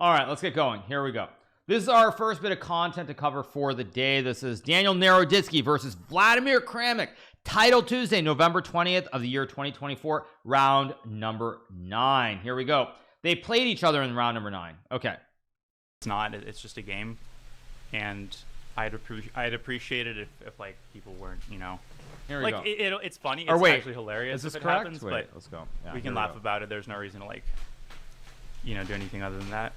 All right, let's get going. Here we go. This is our first bit of content to cover for the day. This is Daniel Naroditsky versus Vladimir Kramnik. Title Tuesday, November 20th of the year 2024, round number 9. Here we go. They played each other in round number 9. Okay. It's not. It's just a game, and I'd appreciate it if like people weren't, you know. Here we like go. It's funny. It's actually hilarious. Is this if it correct? happens, Wait, but let's go. Yeah, we can laugh about it. There's no reason to like, you know, do anything other than that.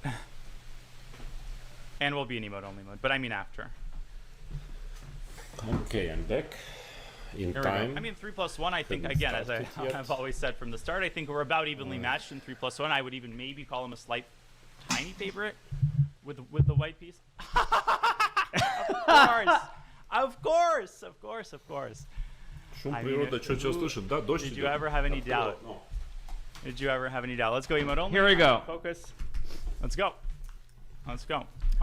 And we'll be in emote only mode, but I mean after. Okay, I'm back in time. I mean 3+1. I think again, as I've always said from the start, I think we're about evenly matched in 3+1. I would even maybe call him a slight, tiny favorite with the white piece. Of course. Did you ever have any doubt? No. Did you ever have any doubt? Let's go emote only. Here we go. Focus. Let's go.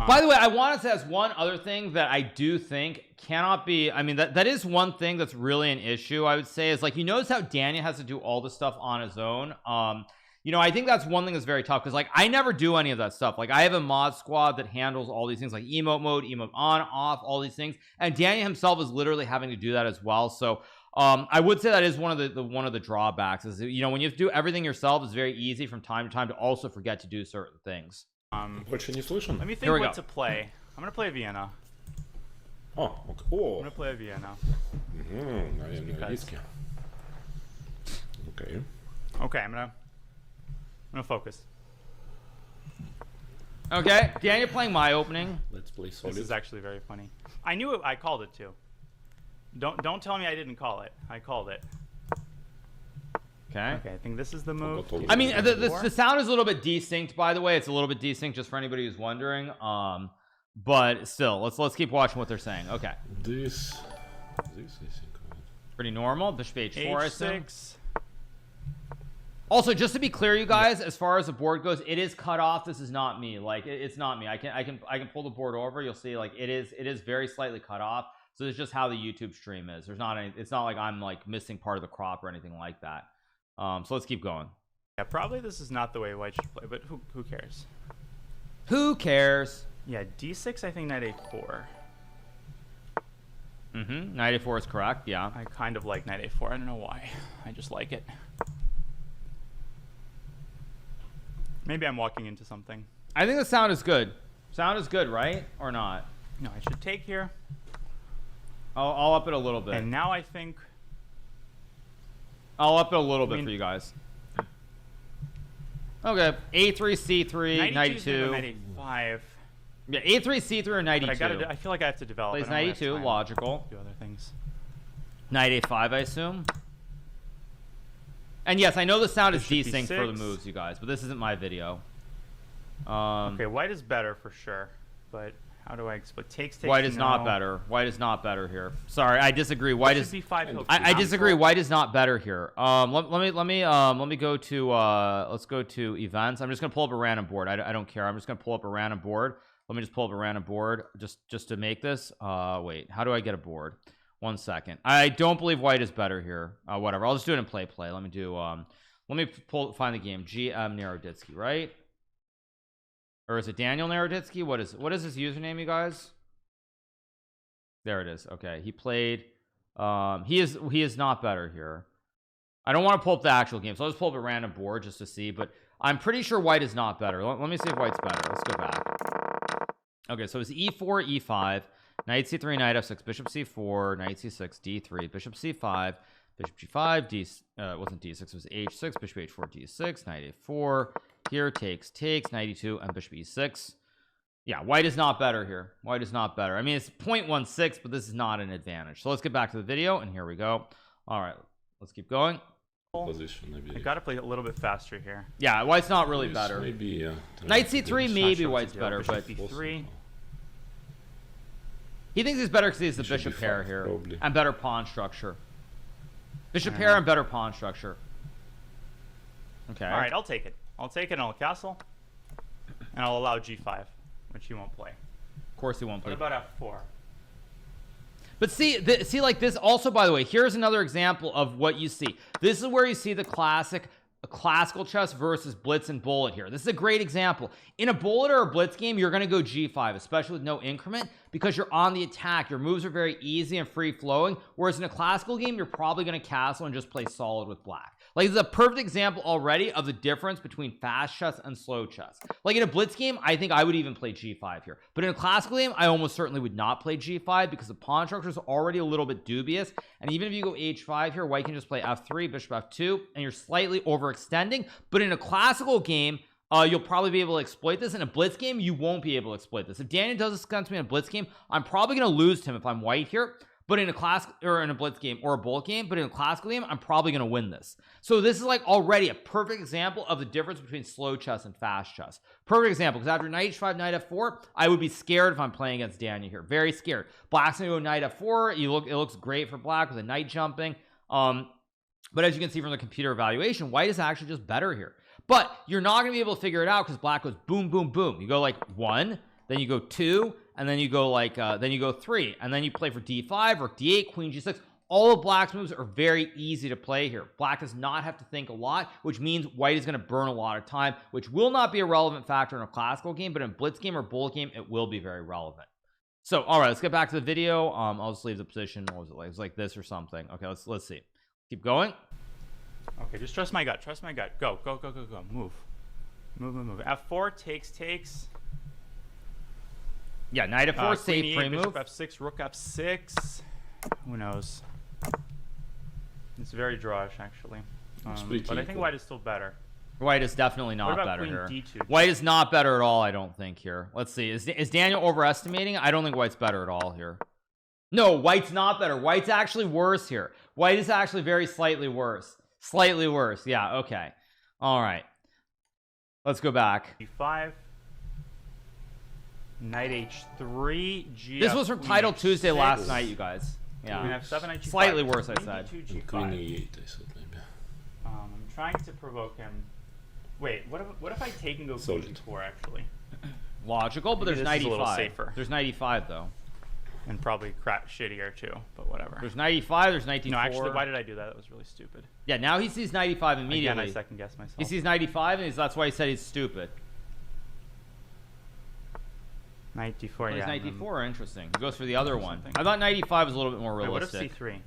By the way, I want to say one other thing that I do think cannot be, I mean, that is one thing that's really an issue, I would say, is like, you notice how Daniel has to do all this stuff on his own. You know, I think that's one thing that's very tough, because like I never do any of that stuff. Like I have a mod squad that handles all these things, like emote mode, emote on, off, all these things, and Daniel himself is literally having to do that as well. So I would say that is one of the drawbacks, is, you know, when you have to do everything yourself, it's very easy from time to time to also forget to do certain things. Let me think what to play. I'm gonna play Vienna. Oh, okay. I'm gonna play Vienna. Naroditsky. Okay. Okay, I'm gonna focus. Okay, Daniel playing my opening. Let's play solid. This is actually very funny. I knew it. I called it too. Don't tell me I didn't call it. I called it. Okay. Okay, I think this is the move. I mean, the sound is a little bit desynced, by the way. It's a little bit desynced, just for anybody who's wondering. But still, let's keep watching what they're saying. Okay. This is pretty normal. Bishop h4, I assume. H6. Also, just to be clear, you guys, as far as the board goes, it is cut off. This is not me. Like it's not me. I can pull the board over. You'll see, like it is very slightly cut off. So it's just how the YouTube stream is. There's not any. It's not like I'm like missing part of the crop or anything like that. So let's keep going. Yeah, probably this is not the way white should play, but who cares? Who cares? Yeah, d6. I think knight a4. Knight a4 is correct. Yeah. I kind of like knight a4. I don't know why. I just like it. Maybe I'm walking into something. I think the sound is good. Sound is good, right? Or not? No, I should take here. I'll up it a little bit. And now I think I'll up it a little bit for you guys. Okay, a3, c3, knight e2. Knight a5. Yeah, a3, c3, or knight e2. I feel like I have to develop. Plays knight e2, logical. Do other things. Knight a5, I assume. And yes, I know the sound is Bishop desynced b6. for the moves, you guys, but this isn't my video. Okay, white is better for sure, but how do I explain? Takes. White is not better. White is not better here. Sorry, I disagree. White is. I disagree. White is not better here. Let me go to let's go to events. I'm just gonna pull up a random board. I don't care. I'm just gonna pull up a random board. Let me just pull up a random board just to make this. Wait, how do I get a board? 1 second. I don't believe white is better here. Whatever. I'll just do it in play. Let me do let me find the game. GM Naroditsky, right? Or is it Daniel Naroditsky? What is his username, you guys? There it is. Okay, he played. He is not better here. I don't want to pull up the actual game, so I'll just pull up a random board just to see. But I'm pretty sure white is not better. Let me see if white's better. Let's go back. Okay, so it's e4, e5, knight c3, knight f6, bishop c4, knight c6, d3, bishop c5, bishop g5, it wasn't d6, it was h6, bishop h4, d6, knight a4. Here takes knight e2, and bishop e6. Yeah, white is not better here. White is not better. I mean, it's 0.16, but this is not an advantage. So let's get back to the video, and here we go. All right, let's keep going. Position, maybe. I gotta play a little bit faster here. Yeah, white's not really better. Maybe, yeah. Knight c3, maybe white's better, but b3. He thinks he's better because he has the bishop pair here and better pawn structure. Bishop pair and better pawn structure. Okay. All right, I'll take it. I'll take it and I'll castle, and I'll allow g5, which he won't play. Of course he won't play. What about f4? But see, like this also, by the way, here's another example of what you see. This is where you see the classic a classical chess versus blitz and bullet here. This is a great example. In a bullet or a blitz game, you're going to go g5, especially with no increment, because you're on the attack. Your moves are very easy and free flowing, whereas in a classical game, you're probably going to castle and just play solid with black. Like, this is a perfect example already of the difference between fast chess and slow chess. Like in a blitz game, I think I would even play g5 here, but in a classical game, I almost certainly would not play g5 because the pawn structure is already a little bit dubious. And even if you go h5 here, white can just play f3, bishop f2, and you're slightly overextending. But in a classical game, you'll probably be able to exploit this. In a blitz game, you won't be able to exploit this. If Daniel does this against me in a blitz game, I'm probably going to lose to him if I'm white here. But in a class or in a blitz game or a bullet game, but in a classical game, I'm probably going to win this. So this is like already a perfect example of the difference between slow chess and fast chess. Perfect example, because after knight h5, knight f4, I would be scared if I'm playing against Daniel here. Very scared. Black's going to go knight f4. It looks great for black with a knight jumping. But as you can see from the computer evaluation, white is actually just better here. But you're not going to be able to figure it out because black goes boom, boom, boom. You go like 1, then you go 2, and then you go like then you go 3, and then you play for d5 or d8, queen g6. All of black's moves are very easy to play here. Black does not have to think a lot, which means white is going to burn a lot of time, which will not be a relevant factor in a classical game, but in a blitz game or bullet game, it will be very relevant. So all right, let's get back to the video. I'll just leave the position. What was it like? It was like this or something. Okay, let's see. Keep going. Okay, just trust my gut. Trust my gut. Go, go, go, go, go. Move. Move, move, move. F4 takes. Yeah, knight f4, safe free move. Bishop f6, rook f6. Who knows? It's very drawish, actually. But I think white is still better. White is definitely not better queen here. D2? White is not better at all, I don't think here. Let's see. Is Daniel overestimating? I don't think white's better at all here. No, white's not better. White's actually worse here. White is actually very slightly worse. Slightly worse. Yeah, okay. All right. Let's go back. D5. Knight h3. G. This was from Title Tuesday last night, you guys. Yeah. F7, knight g5. Slightly worse, I said. Queen e8, I said maybe. I'm trying to provoke him. Wait, what if I take and go queen g4 actually? Logical, but there's knight a little e5. safer. There's knight e5 though. And probably crap shittier too, but whatever. There's knight e5, there's knight d4. No, actually, why did I do that? That was really stupid. Yeah, now he sees knight e5 immediately. Again, I second guess myself. He sees knight e5, and that's why he said he's stupid. Knight d4, yeah. Knight d4, interesting. He goes for the other one. I thought knight e5 was a little bit more realistic. What if c3?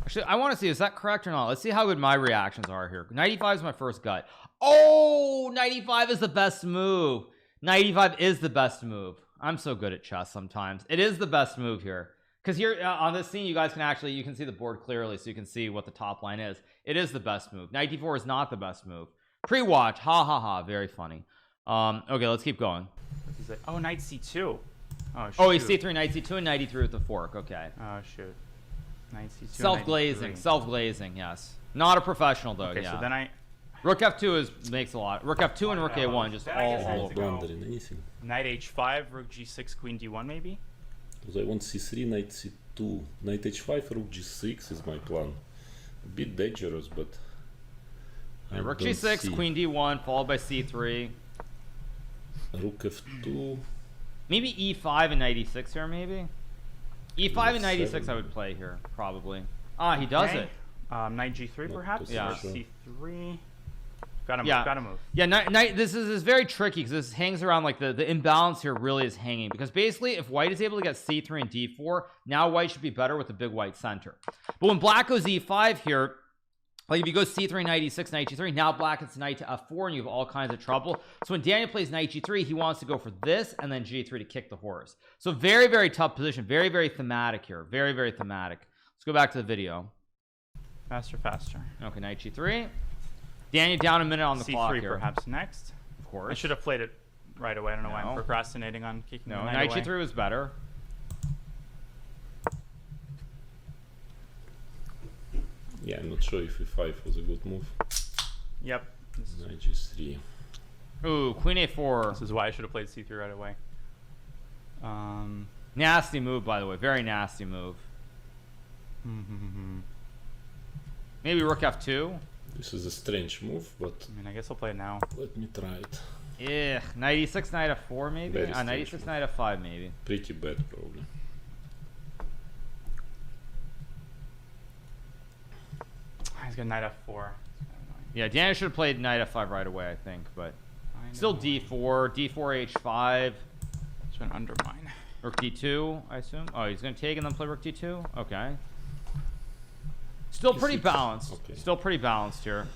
Actually, I want to see, is that correct or not? Let's see how good my reactions are here. Knight e5 is my first gut. Oh, knight e5 is the best move. Knight e5 is the best move. I'm so good at chess sometimes. It is the best move here. Because here on this scene, you guys can actually, you can see the board clearly, so you can see what the top line is. It is the best move. Knight d4 is not the best move. Pre-watch, ha ha ha, very funny. Okay, let's keep going. Oh, knight c2. Oh, shoot. Oh, he's c3, knight c2, and knight e3 with the fork. Okay. Oh, shoot. Knight c2. Self-glazing, self-glazing, yes. Not a professional though. Okay, yeah. so then I. Rook f2 makes a lot. Rook f2 and rook a1 just all over. Blundering anything. Knight h5, rook g6, queen d1 maybe. Because I want c3, knight c2, knight h5, rook g6 is my plan. A bit dangerous, but. Rook g6, queen d1, followed by c3. Rook f2. Maybe e5 and knight e6 here, maybe. E5 and knight e6 I would play here, probably. Ah, he does it. Knight g3 perhaps. Yeah. c3. Gotta move. Yeah. Gotta move. Yeah. Knight. This is very tricky because this hangs around like the imbalance here really is hanging because basically if white is able to get c3 and d4, now white should be better with the big white center. But when black goes e5 here, like if you go c3, knight e6, knight g3, now black hits knight to f4 and you have all kinds of trouble. So when Daniel plays knight g3, he wants to go for this and then g3 to kick the horse. So very, very tough position. Very, very thematic here. Very, very thematic. Let's go back to the video. Faster, faster. Okay, knight g3. Daniel down a minute on the clock c3 here. perhaps next. Of course. I should have played it right away. I don't know why I'm procrastinating on kicking the knight away. g3 was better. Yeah, I'm not sure if e5 was a good move. Yep. Knight g3. Ooh, queen a4. This is why I should have played c3 right away. Nasty move, by the way. Very nasty move. Maybe rook f2. This is a strange move, but I mean, I guess I'll play it now. let me try it. Yeah, knight e6, knight f4 maybe. Very Knight strange e6, move. knight f5 maybe. Pretty bad, probably. He's got knight f4. It's kind of annoying. Yeah, Daniel should have played knight f5 right away, I think, but still d4, d4 h5. It's been undermine. Rook d2, I assume. Oh, he's gonna take and then play rook d2. Okay. Still pretty balanced. Okay. Still pretty balanced here.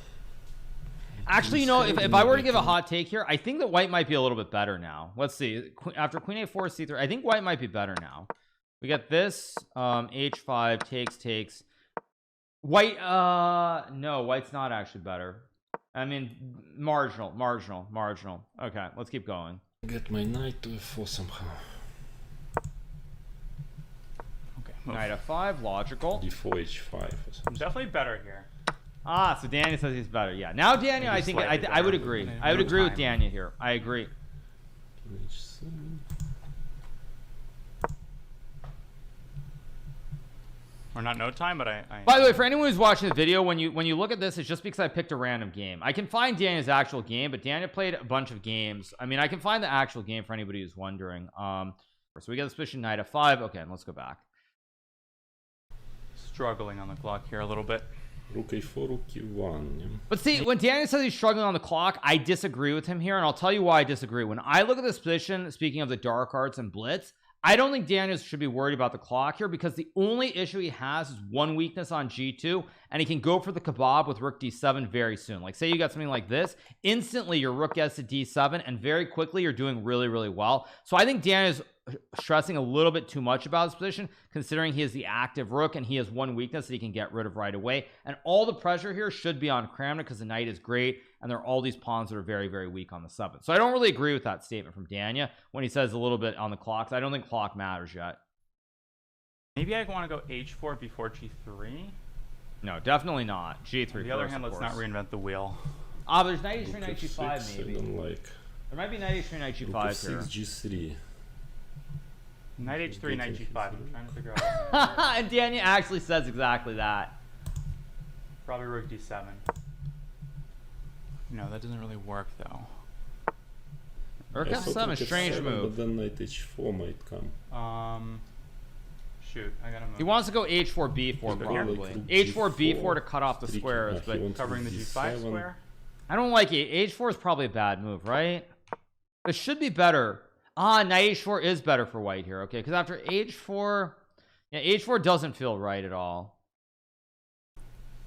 Actually, you know, if I were to give a hot take here, I think that white might be a little bit better now. Let's see. After queen a4 c3, I think white might be better now. We got this h5 takes. White no, white's not actually better. I mean, marginal. Okay, let's keep going. Get my knight to f4 somehow. Okay, move. Knight f5, logical. d4 h5 or I'm something. definitely better here. Ah, so Daniel says he's better. Yeah, now Daniel, I think I would agree. I would agree with Daniel here. I agree. h7. Or not no time, but I By the way, for anyone who's watching the video, when you look at this, it's just because I picked a random game. I can find Daniel's actual game, but Daniel played a bunch of games. I mean, I can find the actual game for anybody who's wondering. So we got this position knight f5. Okay, and let's go back. struggling on the clock here a little bit. Rook a4, rook e1. Yeah. But see, when Daniel says he's struggling on the clock, I disagree with him here, and I'll tell you why I disagree. When I look at this position, speaking of the dark arts and blitz, I don't think Daniel should be worried about the clock here, because the only issue he has is one weakness on g2, and he can go for the kebab with rook d7 very soon. Like, say you got something like this, instantly your rook gets to d7, and very quickly you're doing really, really well. So I think Daniel's stressing a little bit too much about his position, considering he is the active rook and he has one weakness that he can get rid of right away. And all the pressure here should be on Kramnik, because the knight is great and there are all these pawns that are very, very weak on the 7th. So I don't really agree with that statement from Dania when he says a little bit on the clocks. I don't think clock matters yet. Maybe I want to go h4 before g3. No, definitely not. G3 On the other hand, let's not reinvent the wheel. Ah, there's knight h3, knight g5 maybe. I don't like. There might be knight h3, knight g5 here. g3. Knight h3, knight g5. I'm trying to figure out. And Dania actually says exactly that. Probably rook d7. No, that doesn't really work though. Rook f7, strange move. But then knight h4 might come. Shoot, I gotta move. He wants to go h4 b4 probably. H4 b4 to cut off the squares, but Covering the g5 square. I don't like it. h4 is probably a bad move, right? It should be better. Ah, knight h4 is better for white here. Okay, because after h4, yeah, h4 doesn't feel right at all.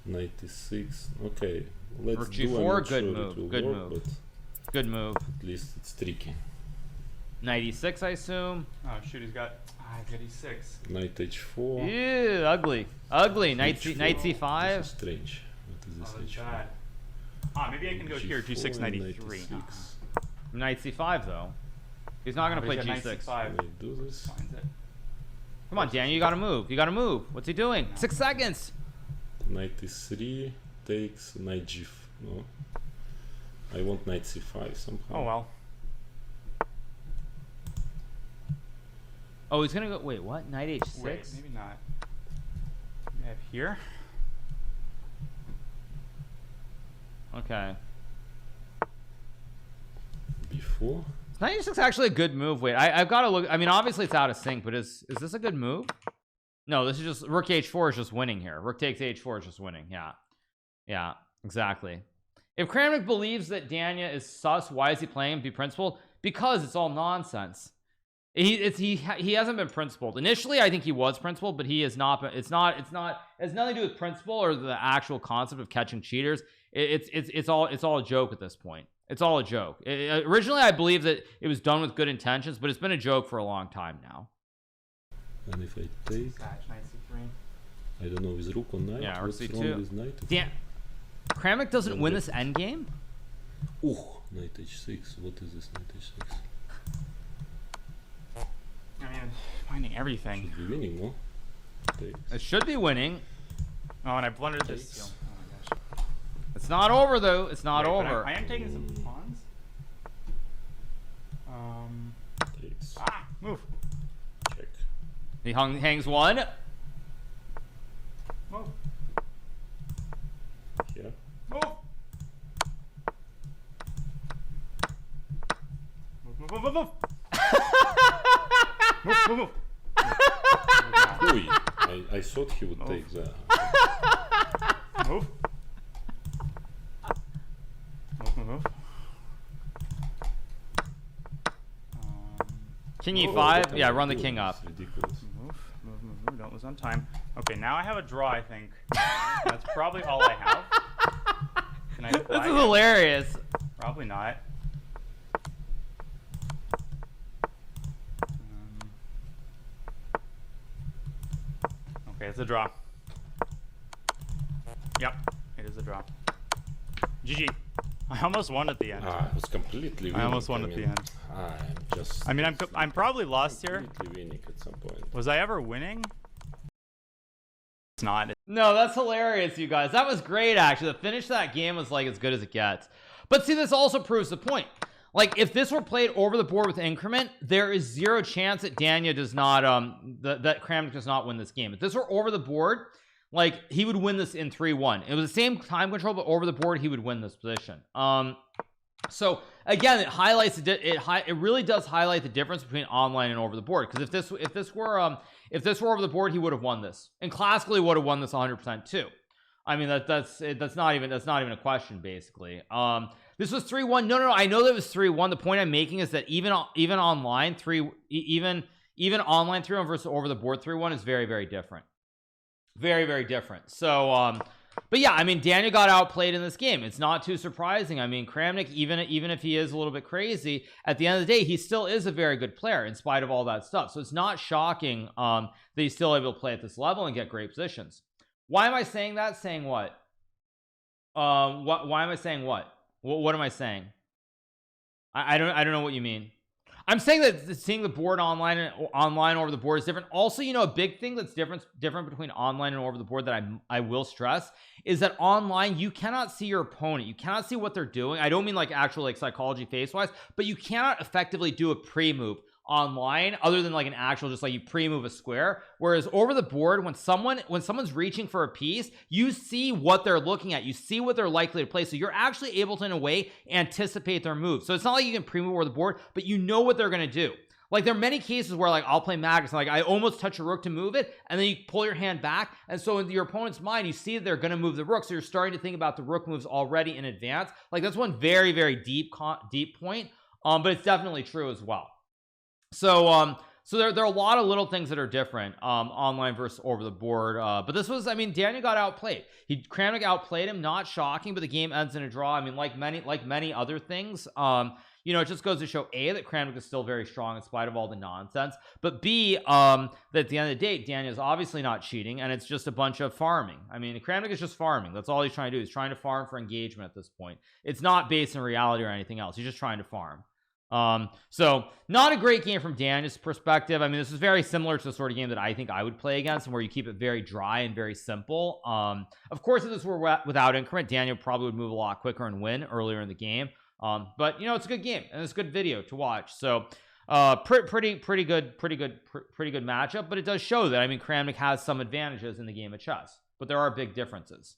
Knight e6. Okay, let's Rook do. g4, good sure move. it will Good work, move. but Good move. at least it's tricky. Knight e6, I assume. Oh shoot, he's got e6. Knight h4. Ew, ugly. Ugly. Knight h4. knight c5. This is strange. What is Oh, this that's h4? bad. Ah, maybe I can go here, g6, knight and e3. Knight c5 though. He's not gonna play g6. Can I do this? Finds it. Come on, Daniel, you gotta move. You gotta move. What's he doing? 6 seconds. Knight e3 takes knight g. No, I want knight c5 somehow. Oh well. Oh, he's gonna go. Wait, what? Knight h6? Wait, maybe not. We have here. Okay. b4. Knight h6 actually a good move. Wait, I've got to look. I mean, obviously it's out of sync, but is this a good move? No, this is just rook h4 is just winning here. Rook takes h4 is just winning. Yeah, exactly. If Kramnik believes that Dania is sus, why is he playing him be principled? Because it's all nonsense. He hasn't been principled. Initially, I think he was principled, but he has not been. It has nothing to do with principle or the actual concept of catching cheaters. It's all a joke at this point. It's all a joke. Originally, I believe that it was done with good intentions, but it's been a joke for a long time now. And if I take, Knight c3. I don't know, is rook on knight? Yeah, or What's c2. wrong with knight? Damn, Kramnik doesn't win this endgame. Oh, knight h6. What is this knight h6? I mean, finding everything. Should be winning, no? Takes. It should be winning. Oh, and I blundered this. Takes. Oh my gosh. It's not over though. It's not Wait, but over. I am taking some pawns. Takes. Move. Check. He hangs one. Move. Here. Move. Move. Move. Move. Ui, I thought he would take that. Move. King e5. Yeah, run the king up. Ridiculous. Move. Don't lose on time. Okay, now I have a draw, I think. That's probably all I have. Can I This is hilarious. Probably not. Okay, it's a draw. Yep, it is a draw. GG. I almost won at the end. I was completely winning. I almost won at the end. I'm I'm probably lost here. completely winning at some point. Was I ever winning? It's not. No, that's hilarious, you guys. That was great, actually. The finish of that game was like as good as it gets. But see, this also proves the point. Like, if this were played over the board with increment, there is zero chance that Daniel does not that Kramnik does not win this game. If this were over the board, like, he would win this in 3-1. It was the same time control, but over the board he would win this position. So again, it highlights it really does highlight the difference between online and over the board, because if this were over the board, he would have won this, and classically would have won this 100% too. I mean, that's not even a question, basically. This was 3-1. No, I know that it was 3-1. The point I'm making is that even online even online 3-1 versus over the board 3-1 is very, very different. Very, very different. So but yeah, I mean, Daniel got outplayed in this game. It's not too surprising. I mean, Kramnik, even if he is a little bit crazy, at the end of the day, he still is a very good player in spite of all that stuff. So it's not shocking that he's still able to play at this level and get great positions. Why am I saying that? Saying what? Why am I saying what? What am I saying? I don't know what you mean. I'm saying that seeing the board online and online over the board is different. Also, you know, a big thing that's different between online and over the board that I will stress is that online you cannot see your opponent. You cannot see what they're doing. I don't mean like actual like psychology face wise, but you cannot effectively do a pre-move online other than like an actual just like you pre-move a square. Whereas over the board, when someone's reaching for a piece, you see what they're looking at, you see what they're likely to play, so you're actually able to in a way anticipate their move. So it's not like you can pre-move over the board, but you know what they're going to do. Like, there are many cases where like I'll play Magnus and like I almost touch a rook to move it, and then you pull your hand back, and so in your opponent's mind you see that they're going to move the rook, so you're starting to think about the rook moves already in advance. Like, that's one very, very deep point, but it's definitely true as well. So there are a lot of little things that are different online versus over the board, but this was, I mean, Daniel got outplayed. Kramnik outplayed him, not shocking, but the game ends in a draw. I mean, like many other things, you know, it just goes to show A, that Kramnik is still very strong in spite of all the nonsense, but B, that at the end of the day, Daniel's obviously not cheating, and it's just a bunch of farming. I mean, Kramnik is just farming. That's all he's trying to do. He's trying to farm for engagement at this point. It's not based in reality or anything else. He's just trying to farm. So not a great game from Daniel's perspective. I mean, this is very similar to the sort of game that I think I would play against, and where you keep it very dry and very simple. Of course, if this were without increment, Daniel probably would move a lot quicker and win earlier in the game. But you know, it's a good game and it's a good video to watch. So pretty good matchup, but it does show that, I mean, Kramnik has some advantages in the game of chess, but there are big differences.